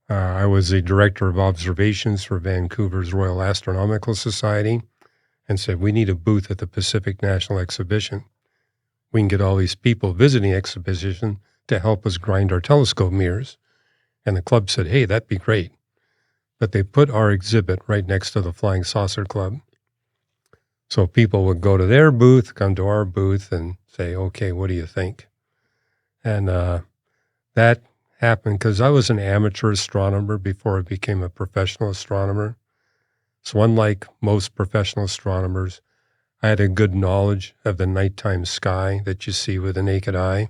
I was the director of observations for Vancouver's Royal Astronomical Society and said, we need a booth at the Pacific National Exhibition. We can get all these people visiting the exhibition to help us grind our telescope mirrors. And the club said, hey, that'd be great. But they put our exhibit right next to the Flying Saucer Club. So people would go to their booth, come to our booth, and say, okay, what do you think? And that happened because I was an amateur astronomer before I became a professional astronomer. So unlike most professional astronomers, I had a good knowledge of the nighttime sky that you see with the naked eye.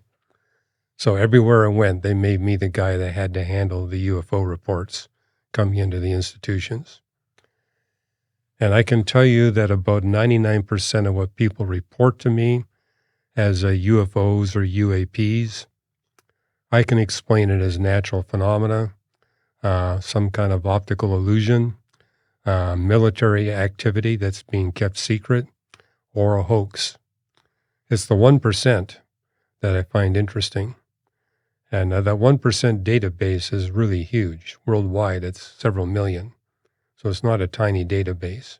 So everywhere I went, they made me the guy that had to handle the UFO reports coming into the institutions. And I can tell you that about 99% of what people report to me as UFOs or UAPs, I can explain it as natural phenomena, some kind of optical illusion, military activity that's being kept secret, or a hoax. It's the 1% that I find interesting. And that 1% database is really huge. Worldwide, it's several million. So it's not a tiny database.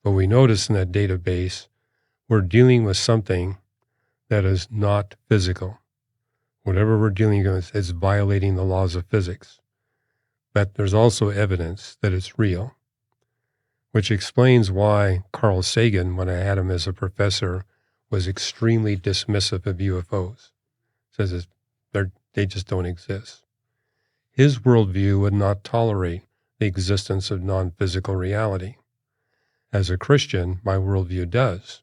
But we notice in that database, we're dealing with something that is not physical. Whatever we're dealing with is violating the laws of physics. But there's also evidence that it's real, which explains why Carl Sagan, when I had him as a professor, was extremely dismissive of UFOs. Says they just don't exist. His worldview would not tolerate the existence of non-physical reality. As a Christian, my worldview does.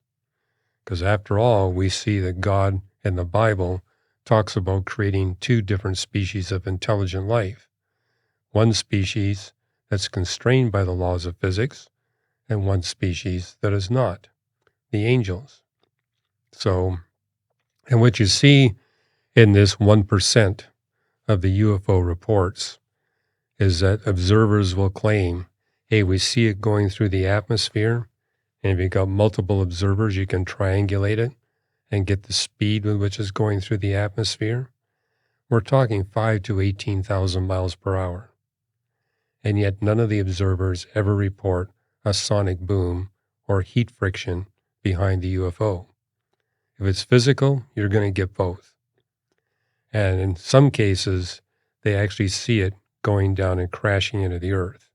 Because after all, we see that God in the Bible talks about creating two different species of intelligent life. One species that's constrained by the laws of physics, and one species that is not, the angels. So, and what you see in this 1% of the UFO reports is that observers will claim, hey, we see it going through the atmosphere, and if you've got multiple observers, you can triangulate it and get the speed with which it's going through the atmosphere. We're talking 5 to 18,000 miles per hour. And yet none of the observers ever report a sonic boom or heat friction behind the UFO. If it's physical, you're going to get both. And in some cases, they actually see it going down and crashing into the earth.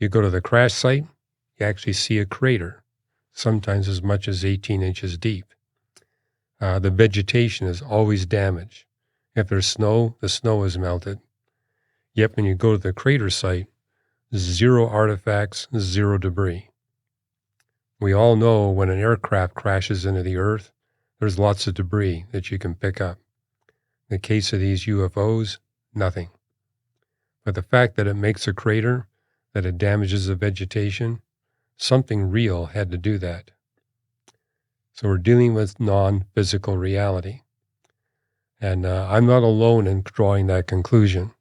You go to the crash site, you actually see a crater, sometimes as much as 18 inches deep. The vegetation is always damaged. If there's snow, the snow is melted. Yet when you go to the crater site, 0 artifacts, 0 debris. We all know when an aircraft crashes into the earth, there's lots of debris that you can pick up. In the case of these UFOs, nothing. But the fact that it makes a crater, that it damages the vegetation, something real had to do that. So we're dealing with non-physical reality. And I'm not alone in drawing that conclusion.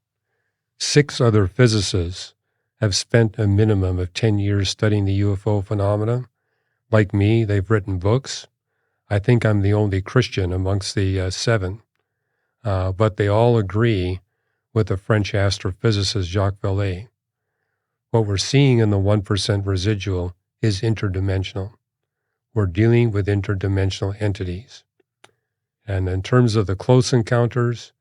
6 other physicists have spent a minimum of 10 years studying the UFO phenomena. Like me, they've written books. I think I'm the only Christian amongst the 7. But they all agree with the French astrophysicist Jacques Vallée. What we're seeing in the 1% residual is interdimensional. We're dealing with interdimensional entities. And in terms of the close encounters,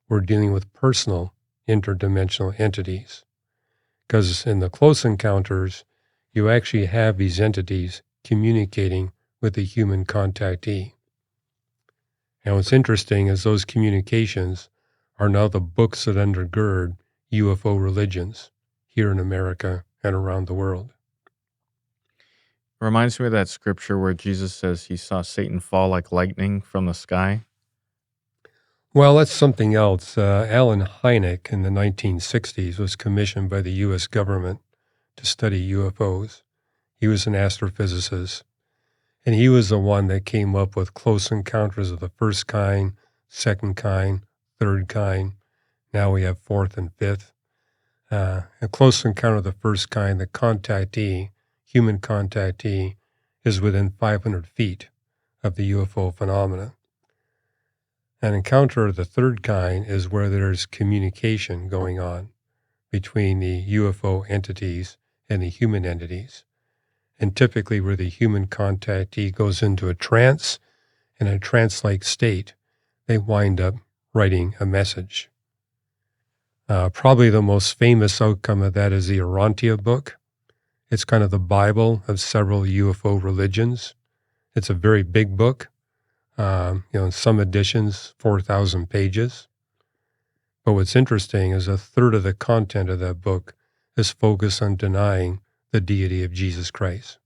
we're dealing with personal interdimensional entities. Because in the close encounters, you actually have these entities communicating with the human contactee. And what's interesting is those communications are now the books that undergird UFO religions here in America and around the world. Reminds me of that scripture where Jesus says he saw Satan fall like lightning from the sky. Well, that's something else. Alan Hynek in the 1960s was commissioned by the U.S. government to study UFOs. He was an astrophysicist, and he was the one that came up with close encounters of the first kind, second kind, third kind. Now we have fourth and fifth. A close encounter of the first kind, the contactee, human contactee, is within 500 feet of the UFO phenomena. An encounter of the third kind is where there's communication going on between the UFO entities and the human entities. And typically where the human contactee goes into a trance, in a trance-like state, they wind up writing a message. Probably the most famous outcome of that is the Urantia book. It's kind of the Bible of several UFO religions. It's a very big book. In some editions, 4,000 pages. But what's interesting is a third of the content of that book is focused on denying the deity of Jesus Christ.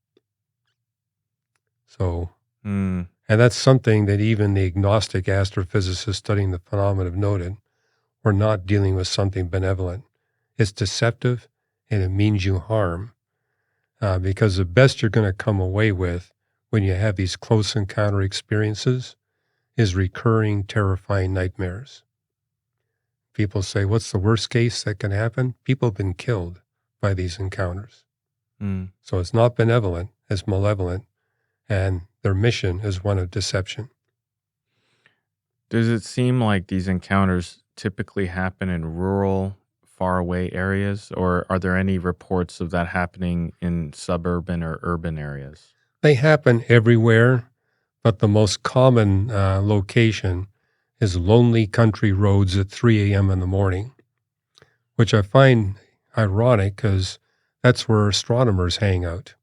So, and that's something that even the agnostic astrophysicists studying the phenomenon have noted. We're not dealing with something benevolent. It's deceptive and it means you harm. Because the best you're going to come away with when you have these close encounter experiences is recurring, terrifying nightmares. People say, what's the worst case that can happen? People have been killed by these encounters. So it's not benevolent, it's malevolent, and their mission is one of deception. Does it seem like these encounters typically happen in rural, faraway areas, or are there any reports of that happening in suburban or urban areas? They happen everywhere, but the most common location is lonely country roads at 3 a.m. in the morning, which I find ironic because that's where astronomers hang out.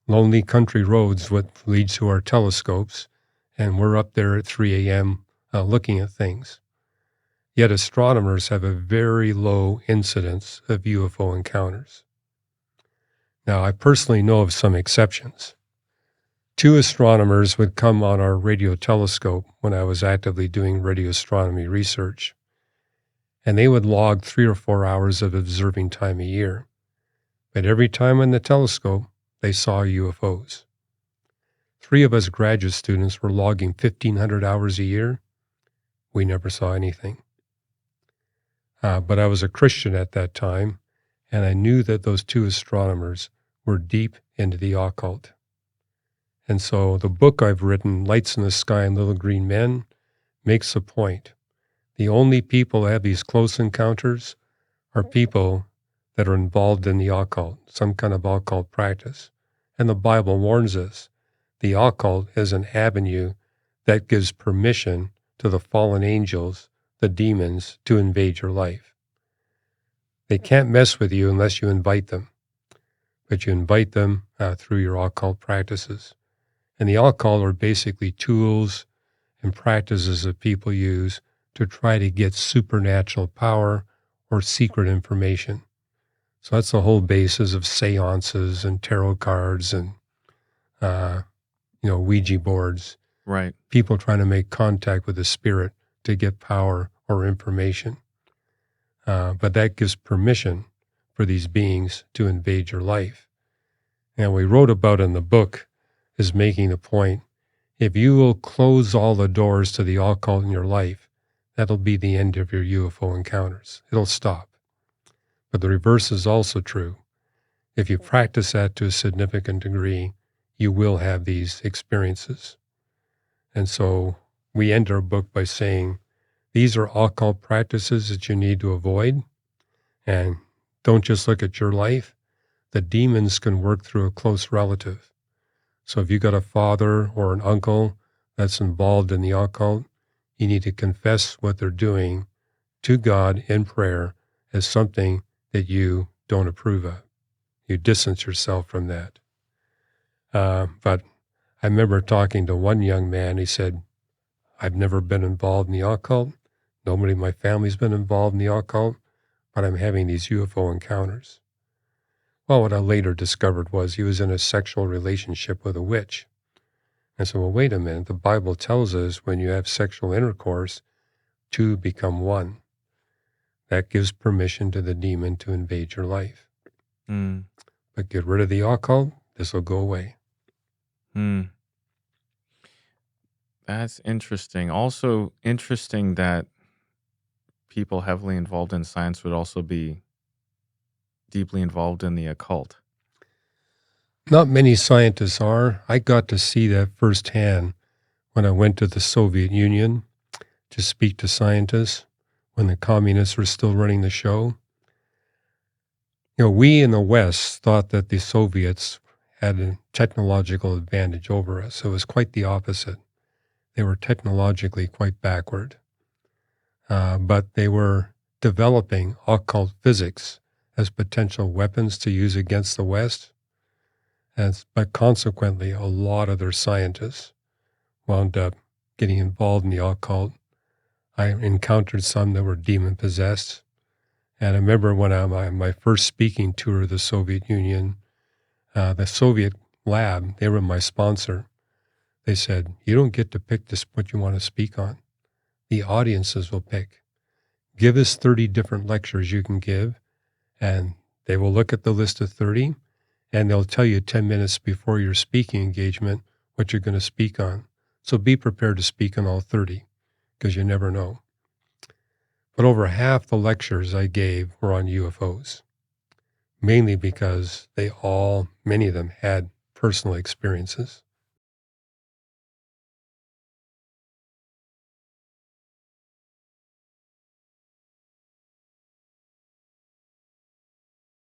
Lonely country roads, what leads to our telescopes, and we're up there at 3 a.m. Looking at things. Yet astronomers have a very low incidence of UFO encounters. Now, I personally know of some exceptions. 2 astronomers would come on our radio telescope when I was actively doing radio astronomy research, and they would log 3 or 4 hours of observing time a year. But every time on the telescope, they saw UFOs. 3 of us graduate students were logging 1,500 hours a year. We never saw anything. But I was a Christian at that time, and I knew that those 2 astronomers were deep into the occult. And so the book I've written, Lights in the Sky and Little Green Men, makes a point. The only people that have these close encounters are people that are involved in the occult, some kind of occult practice. And the Bible warns us, the occult is an avenue that gives permission to the fallen angels, the demons, to invade your life. They can't mess with you unless you invite them, but you invite them through your occult practices. And the occult are basically tools and practices that people use to try to get supernatural power or secret information. So that's the whole basis of seances and tarot cards and, Ouija boards. Right. People trying to make contact with the spirit to get power or information. But that gives permission for these beings to invade your life. And we wrote about in the book is making the point, if you will close all the doors to the occult in your life, that'll be the end of your UFO encounters. It'll stop. But the reverse is also true. If you practice that to a significant degree, you will have these experiences. And so we end our book by saying, these are occult practices that you need to avoid. And don't just look at your life. The demons can work through a close relative. So if you got a father or an uncle that's involved in the occult, you need to confess what they're doing to God in prayer as something that you don't approve of. You distance yourself from that. But I remember talking to one young man. He said, I've never been involved in the occult. Nobody in my family's been involved in the occult, but I'm having these UFO encounters. Well, what I later discovered was he was in a sexual relationship with a witch. I said, well, wait a minute. The Bible tells us when you have sexual intercourse, 2 become 1. That gives permission to the demon to invade your life. But get rid of the occult, this will go away. That's interesting. Also interesting that people heavily involved in science would also be deeply involved in the occult. Not many scientists are. I got to see that firsthand when I went to the Soviet Union to speak to scientists when the communists were still running the show. We in the West thought that the Soviets had a technological advantage over us. It was quite the opposite. They were technologically quite backward. But they were developing occult physics as potential weapons to use against the West. But consequently, a lot of their scientists wound up getting involved in the occult. I encountered some that were demon-possessed. And I remember when on my first speaking tour of the Soviet Union, the Soviet lab, they were my sponsor. They said, you don't get to pick what you want to speak on. The audiences will pick. Give us 30 different lectures you can give, and they will look at the list of 30, and they'll tell you 10 minutes before your speaking engagement what you're going to speak on. So be prepared to speak on all 30, because you never know. But over half the lectures I gave were on UFOs, mainly because many of them had personal experiences.